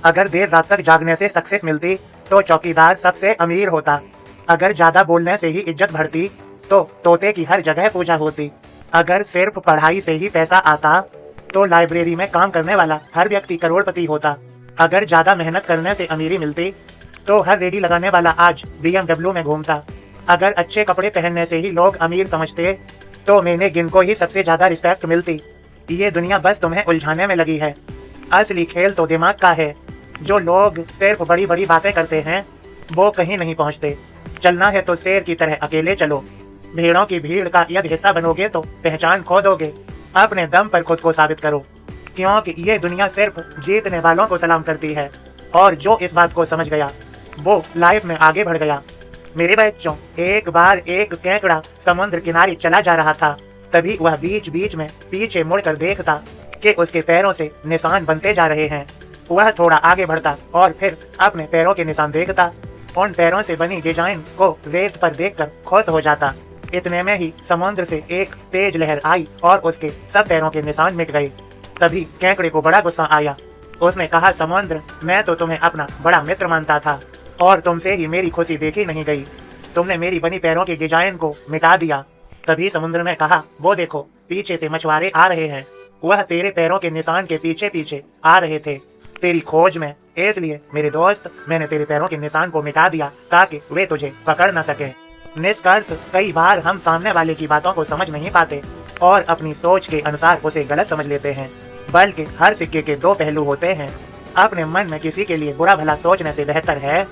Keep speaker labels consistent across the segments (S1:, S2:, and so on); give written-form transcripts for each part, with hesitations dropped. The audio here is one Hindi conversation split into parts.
S1: अगर देर रात तक जागने से सक्सेस मिलती तो चौकीदार सबसे अमीर होता। अगर ज्यादा बोलने से ही इज्जत बढ़ती तो तोते की हर जगह पूजा होती। अगर सिर्फ पढ़ाई से ही पैसा आता तो लाइब्रेरी में काम करने वाला हर व्यक्ति करोड़पति होता। अगर ज्यादा मेहनत करने से अमीरी मिलती तो हर रेडी लगाने वाला आज BMW में घूमता। अगर अच्छे कपड़े पहनने से ही लोग अमीर समझते तो मैंने गिनको ही सबसे ज्यादा रिस्पेक्ट मिलती। ये दुनिया बस तुम्हें उलझाने में लगी है, असली खेल तो दिमाग का है। जो लोग सिर्फ बड़ी बड़ी बातें करते हैं वो कहीं नहीं पहुंचते। चलना है तो शेर की तरह अकेले चलो। भेड़ों की भीड़ का यदि हिस्सा बनोगे तो पहचान खो दोगे। अपने दम पर खुद को साबित करो, क्योंकि ये दुनिया सिर्फ जीतने वालों को सलाम करती है। और जो इस बात को समझ गया वो लाइफ में आगे बढ़ गया। मेरे बच्चों, एक बार एक केकड़ा समुद्र किनारे चला जा रहा था। तभी वह बीच बीच में पीछे मुड़कर देखता कि उसके पैरों से निशान बनते जा रहे हैं। वह थोड़ा आगे बढ़ता और फिर अपने पैरों के निशान देखता। उन पैरों से बनी डिजाइन को रेत पर देखकर खुश हो जाता। इतने में ही समुद्र से एक तेज लहर आई और उसके सब पैरों के निशान मिट गए। तभी केकड़े को बड़ा गुस्सा आया। उसने कहा, समुद्र, मैं तो तुम्हें अपना बड़ा मित्र मानता था और तुमसे ही मेरी खुशी देखी नहीं गई। तुमने मेरी बनी पैरों की डिजाइन को मिटा दिया। तभी समुद्र ने कहा, वो देखो, पीछे से मछुआरे आ रहे हैं। वह तेरे पैरों के निशान के पीछे पीछे आ रहे थे तेरी खोज में। इसलिए मेरे दोस्त, मैंने तेरे पैरों के निशान को मिटा दिया ताकि वे तुझे पकड़ न सके। निष्कर्ष, कई बार हम सामने वाले की बातों को समझ नहीं पाते और अपनी सोच के अनुसार उसे गलत समझ लेते हैं। बल्कि हर सिक्के के दो पहलू होते हैं। अपने मन में किसी के लिए बुरा भला सोचने से बेहतर है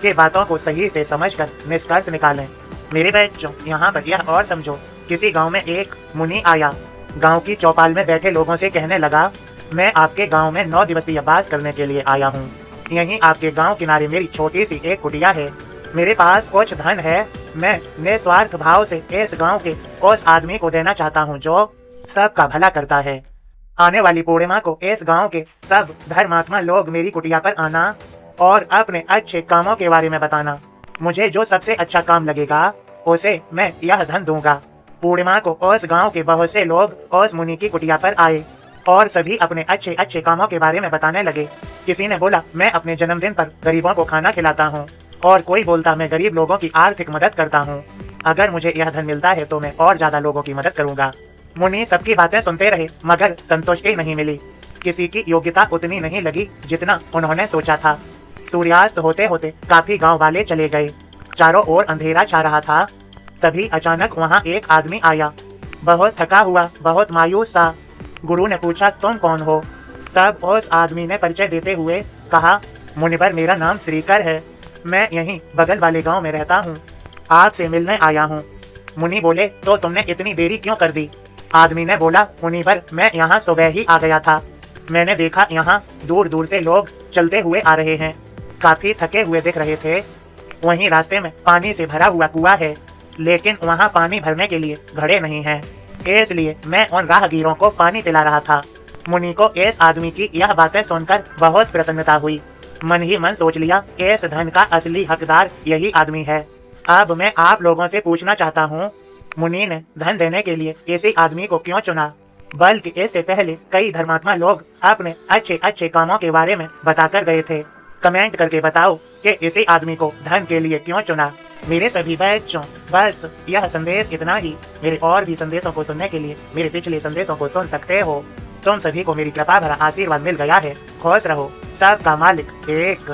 S1: कि बातों को सही से समझकर निष्कर्ष निकालें। मेरे बच्चों, यहाँ पर यह और समझो, किसी गांव में एक मुनि आया। गांव की चौपाल में बैठे लोगों से कहने लगा, मैं आपके गांव में 9 दिवसीय वास करने के लिए आया हूँ। यहीं आपके गांव किनारे मेरी छोटी सी एक कुटिया है। मेरे पास कुछ धन है। मैं निस्वार्थ भाव से इस गांव के उस आदमी को देना चाहता हूं जो सबका भला करता है। आने वाली पूर्णिमा को इस गांव के सब धर्मात्मा लोग मेरी कुटिया पर आना और अपने अच्छे कामों के बारे में बताना। मुझे जो सबसे अच्छा काम लगेगा उसे मैं यह धन दूंगा। पूर्णिमा को उस गांव के बहुत से लोग उस मुनि की कुटिया पर आए और सभी अपने अच्छे अच्छे कामों के बारे में बताने लगे। किसी ने बोला, मैं अपने जन्मदिन पर गरीबों को खाना खिलाता हूँ। और कोई बोलता, मैं गरीब लोगों की आर्थिक मदद करता हूँ। अगर मुझे यह धन मिलता है तो मैं और ज्यादा लोगों की मदद करूंगा। मुनि सबकी बातें सुनते रहे मगर संतुष्टि नहीं मिली। किसी की योग्यता उतनी नहीं लगी जितना उन्होंने सोचा था। सूर्यास्त होते होते काफी गांव वाले चले गए। चारों ओर अंधेरा छा रहा था। तभी अचानक वहाँ एक आदमी आया, बहुत थका हुआ, बहुत मायूस सा। गुरु ने पूछा, तुम कौन हो? तब उस आदमी ने परिचय देते हुए कहा, मुनिवर, मेरा नाम श्रीकर है। मैं यहीं बगल वाले गांव में रहता हूँ। आपसे मिलने आया हूँ। मुनि बोले, तो तुमने इतनी देरी क्यों कर दी? आदमी ने बोला, मुनिवर, मैं यहाँ सुबह ही आ गया था। मैंने देखा यहाँ दूर दूर से लोग चलते हुए आ रहे हैं। काफी थके हुए दिख रहे थे। वहीं रास्ते में पानी से भरा हुआ कुआं है, लेकिन वहाँ पानी भरने के लिए घड़े नहीं हैं। इसलिए मैं उन राहगीरों को पानी पिला रहा था। मुनि को इस आदमी की यह बातें सुनकर बहुत प्रसन्नता हुई। मन ही मन सोच लिया, इस धन का असली हकदार यही आदमी है। अब मैं आप लोगों से पूछना चाहता हूँ, मुनि ने धन देने के लिए इसी आदमी को क्यों चुना? बल्कि इससे पहले कई धर्मात्मा लोग अपने अच्छे अच्छे कामों के बारे में बताकर गए थे। कमेंट करके बताओ कि इसी आदमी को धन के लिए क्यों चुना। मेरे सभी बच्चों, बस यह संदेश इतना ही। मेरे और भी संदेशों को सुनने के लिए मेरे पिछले संदेशों को सुन सकते हो। तुम सभी को मेरी कृपा भरा आशीर्वाद मिल गया है। खुश रहो। सबका मालिक एक।